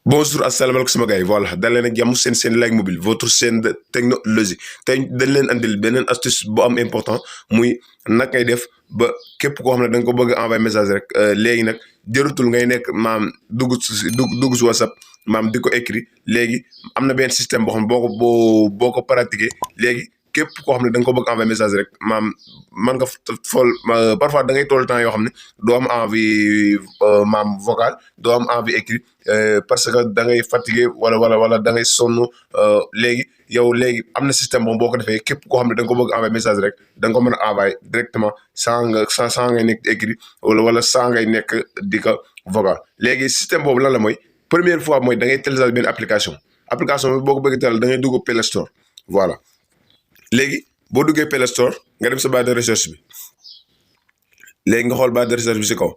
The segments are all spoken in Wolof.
Bonjour asalaamaaleykum sama gars yi voilà dal leen ak jàmm seen like mobile votre chaîne de technologie tey dañ leen andil beneen astuce bu am important muy nag ngay def ba képp koo xam ne da nga ko bëgg a envoyer message rek léegi nag jërutul ngay nekk maam dugg si WhatsApp maam di ko écrit léegi am na benn système boo xam boo ko pratiquer léegi képp koo xam ne da nga ko bëgg envoyer message rek maam man nga fool parfois da ngay toll temps yoo xam ne doo am envie maam vocal doo am envie écrit parce que da ngay fatigué wala da ngay sonn léegi yow léegi am na système boo ko defee képp koo xam ne da nga ko bëgg envoyer message rek da nga ko mën a envoyer directement sans ngay nekk écrit wala sans ngay nekk di ko vocal léegi système boobu lan la mooy première fois mooy da ngay télécharger benn application bi boo ko bëgg teel da ngay dugg Play Store voilà léegi boo duggee Play Store nga dem sa barre de recherche bi léegi nga xool barre de recherche bi si kaw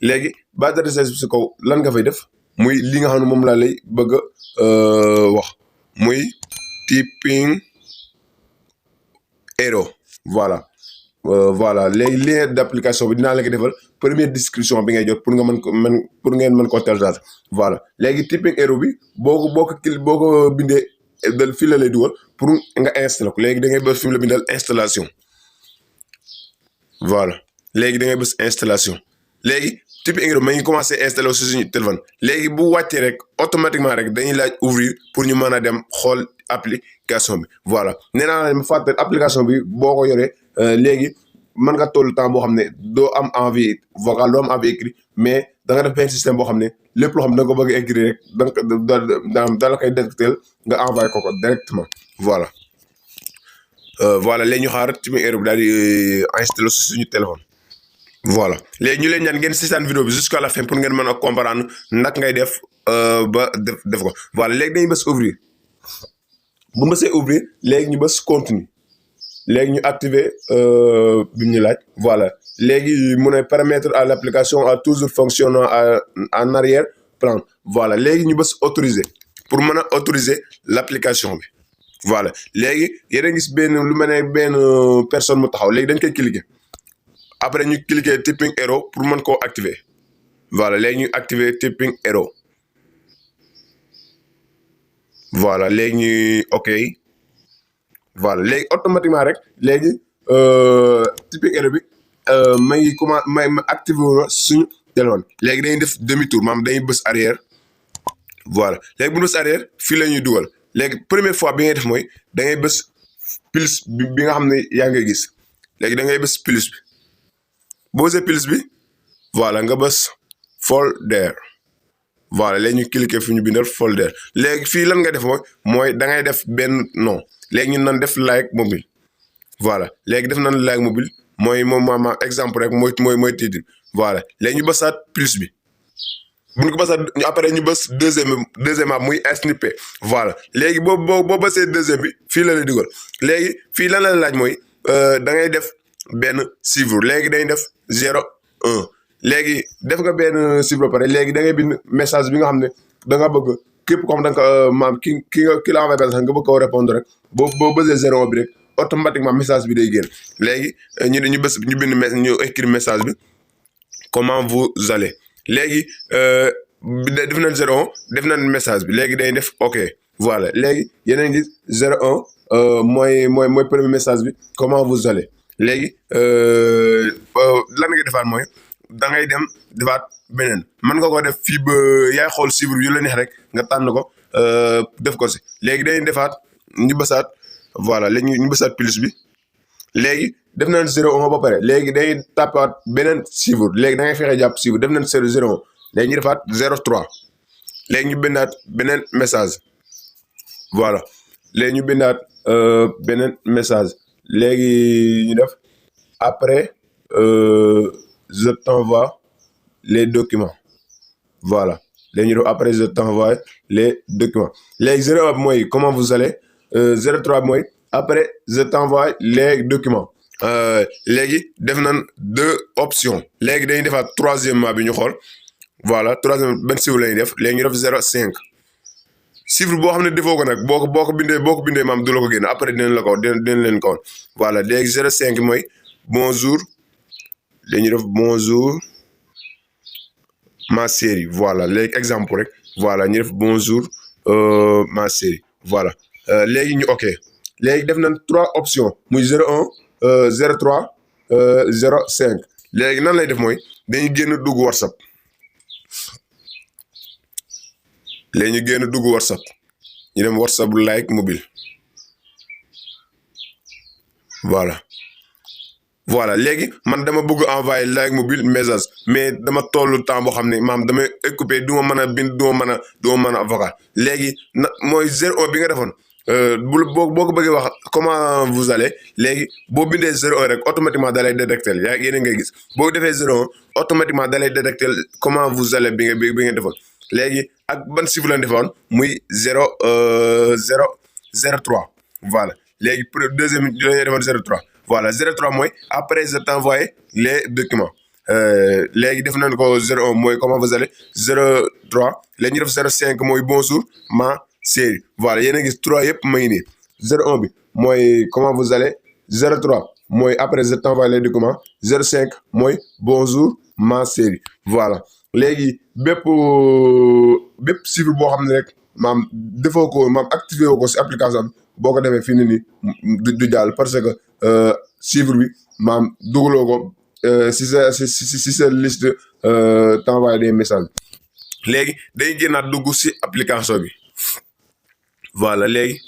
léegi barre de recherche bi si kaw lan nga fay def muy li nga xam ne moom laa lay bëgg a wax muy Typing Hero voilà léegi lien d'application bi dinaa la ko defal première description bi ngay jot pour nga pour ngeen mën koo télécharger voilà léegi Typing Hero bi boo ko bindee fii la lay dugal pour nga installer ko léegi da ngay bës fi mu la bindal installation voilà léegi da ngay bës installation léegi Typing Hero ma ngi commencé installé si suñu téléphone léegi bu wàccee rek automatiquement rek dañuy laaj ouvrir pour ñu mën a dem xool application bi voilà nee naa la ma fàttali application bi boo ko yoree léegi mën nga toll temps boo xam ne doo am envie vocal doo am envie écrit mais da nga def benn système boo xam ne lépp loo xam ne da nga ko bëgg a écrire rek da la koy détecter nga envoyé ko directement voilà léegi ñu xaar Typing Hero bi daal di installé si suñu téléphone. voilà léegi ñu leen ñaan ngeen seetaan vidéo bi jusqu'à la fin pour ngeen mën a comprendre naka ngay def ba def ko voilà léegi dañuy bës ouvrir bu bësee ouvrir léegi ñu bës continue léegi ñu activer bi ñu laaj voilà léegi mu ne permettre à l'application à toujours fonctionnant en arrière plan voilà léegi ñu bës autoriser pour mën a autoriser l'application bi voilà léegi yéen a gis lu mel ne benn personne mu taxaw léegi dañ koy cliquer. après ñu cliquer Typing Hero pour mën koo activer voilà léegi ñu activer Typing Hero voilà léegi ñuy ok voilà léegi automatiquement rek léegi Typing Hero bi ma ngi ma activé wu suñu téléphone léegi dañuy def demi tour maanaam dañuy bës arrière voilà léegi bu ñu bës arrière fii la ñuy dugal léegi première fois bi ngay def mooy da ngay bës plus bi nga xam ne yaa ngay gis léegi da ngay bës plus bi. boo see plus bi voilà nga bës folder voilà léegi ñu cliquer fi ñu bindal folder léegi fii lan nga def mooy da ngay def benn nom léegi ñun nan def like mobile voilà léegi def nan like mobile mooy moom exemple rek mooy titre voilà léegi ñu bësaat plus bi bu ñu ko bësaat après ñu bës deuxième muy snippet voilà léegi boo bësee deuxième bi fii la lay dugal léegi fii lan la laaj mooy da ngay def benn chiffre léegi dañ def 0 1 léegi def nga benn chiffre ba pare léegi da ngay bind message bi nga xam ne da nga bëgg képp ko xam da nga ko maam ki la envoyé message nga bëgg koo répondre rek boo bësee 0 bi rek automatiquement message bi day génn léegi ñu bind ñu écrire message bi comment vous allez léegi def nañ 0 def nañ message bi léegi day def ok voilà léegi yeneen gis 0 1 mooy premier message bi comment vous allez léegi lan nga defaat mooy da ngay dem defaat beneen mën nga ko def fii ba yaay xool chiffre yu la neex rek nga tànn ko def ko si léegi dañuy defaat ñu bësaat voilà léegi ñu bësaat plus bi léegi def nañ 0 1 ba pare léegi dañuy tàppaat beneen chiffre léegi da ngay fexe jàpp chiffre def nañ 0 1 léegi ñu defaat 0 3 léegi ñu bindaat beneen message voilà léegi ñu bindaat beneen message léegi ñu def après je t'envoie les documents voilà léegi ñu def après je t'envoie les documents léegi 0 bi mooy comment vous allez 03 bi mooy après je t'envoie les documents léegi def nañ 2 options léegi dañuy defaat troisièmement bi ñu xool voilà troisième benn chiffre la ñuy def léegi ñu def 0 5 chiffre boo xam ne defoo ko nag boo ko bindee maam du la ko génn après dinañ leen ko voilà léegi 0,5 mooy bonjour léegi ñu def bonjour ma série voilà léegi exemple rek voilà ñu def bonjour ma série voilà léegi ñu ok léegi def nañ 3 options muy 01 03 05 léegi nan lay def mooy dañuy génn dugg WhatsApp léegi ñu génn dugg WhatsApp ñu dem WhatsApp like mobile voilà léegi man dama bëgg envoyer like mobile message mais dama tollu temps boo xam ne maam damay occupé du ma mën a bind du ma mën a vocal léegi na mooy 01 bi nga defoon boo ko bëggee wax comment vous allez léegi boo bindee 01 rek automatiquement da lay détecter yaa yéen ngay gis boo defee 01 automatiquement da lay détecter comment vous allez bi nga defoon léegi ak ban chiffre la defoon muy 0 voilà léegi deuxième la ñuy defoon 03 voilà 03 mooy après je t'envoie les documents léegi def nañ ko 01 mooy comment vous allez 03 léegi ñu def 05 mooy bonjour ma série voilà yéen a gis 3 yëpp ma ngi nii 01 bi mooy comment vous allez 03 mooy après je t'envoie les documents 05 mooy bonjour ma série voilà léegi bépp chiffre boo xam ne rek maam defoo ko maam activé woo ko si application boo ko defee fii nii du jàll parce que chiffre bi maam dugaloo ko si sa liste t'envoyer des messages léegi day génnaat dugg si application bi voilà léegi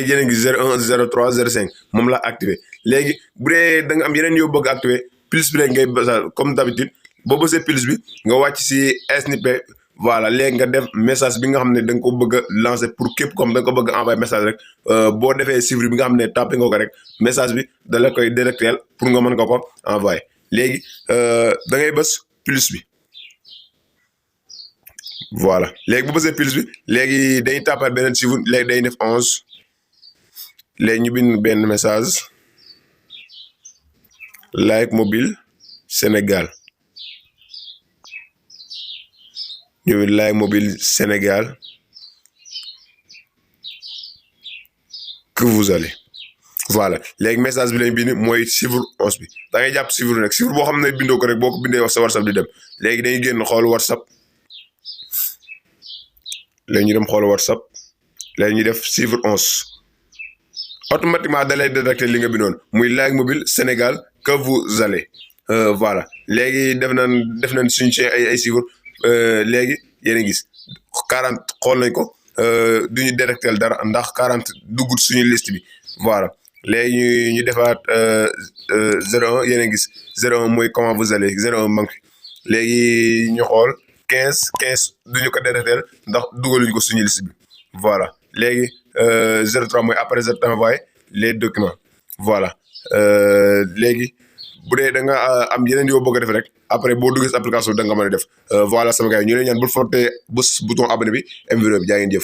yéen a ngi 01 03 05 moom la activé léegi bu dee da nga am yeneen yoo bëgg activé plus bi rek ngay basal comme d'habitude boo bësee plus bi nga wàcc si snippet voilà léegi nga def message bi nga xam ne da nga ko bëgg a lancer pour képp comme da nga ko bëgg a envoyer message rek boo defee chiffre bi nga xam ne tapé nga ko rek message bi da la koy directel pour nga mën ko envoyer léegi da ngay bës plus bi voilà léegi bu bësee plus bi léegi dañuy tapal beneen chiffre léegi day def 11 léegi ñu bind benn message like mobile Sénégal ñu like mobile Sénégal que vous allez voilà léegi message bi lañ bind mooy chiffre 11 bi da ngay jàpp chiffre nag chiffre boo xam ne bindoo ko rek boo ko bindee sa WhatsApp di dem léegi dañuy génn xool WhatsApp léegi ñu dem xool WhatsApp léegi ñu def chiffre 11 automatiquement da lay détecter li nga bindoon muy like mobile Sénégal que vous allez voilà léegi def nañ suñu ci ay chiffre léegi yéen a gis 40 xool nañ ko duñu détecter dara ndax 40 duggut suñu liste bi voilà léegi ñu defaat 01 yéen a gis 01 mooy comment vous allez 01 manque léegi ñu xool 15 duñu ko détecter ndax dugaluñ ko suñu liste bi voilà léegi 03 mooy après je t'envoie les documents voilà léegi bu dee da nga am yeneen yoo bëgg a def rek après boo duggee si application da nga mën a def voilà sama gars yi ñu leen ñaan bul forte bés bouton abonné bi am vidéo bi jaa ngeen jëf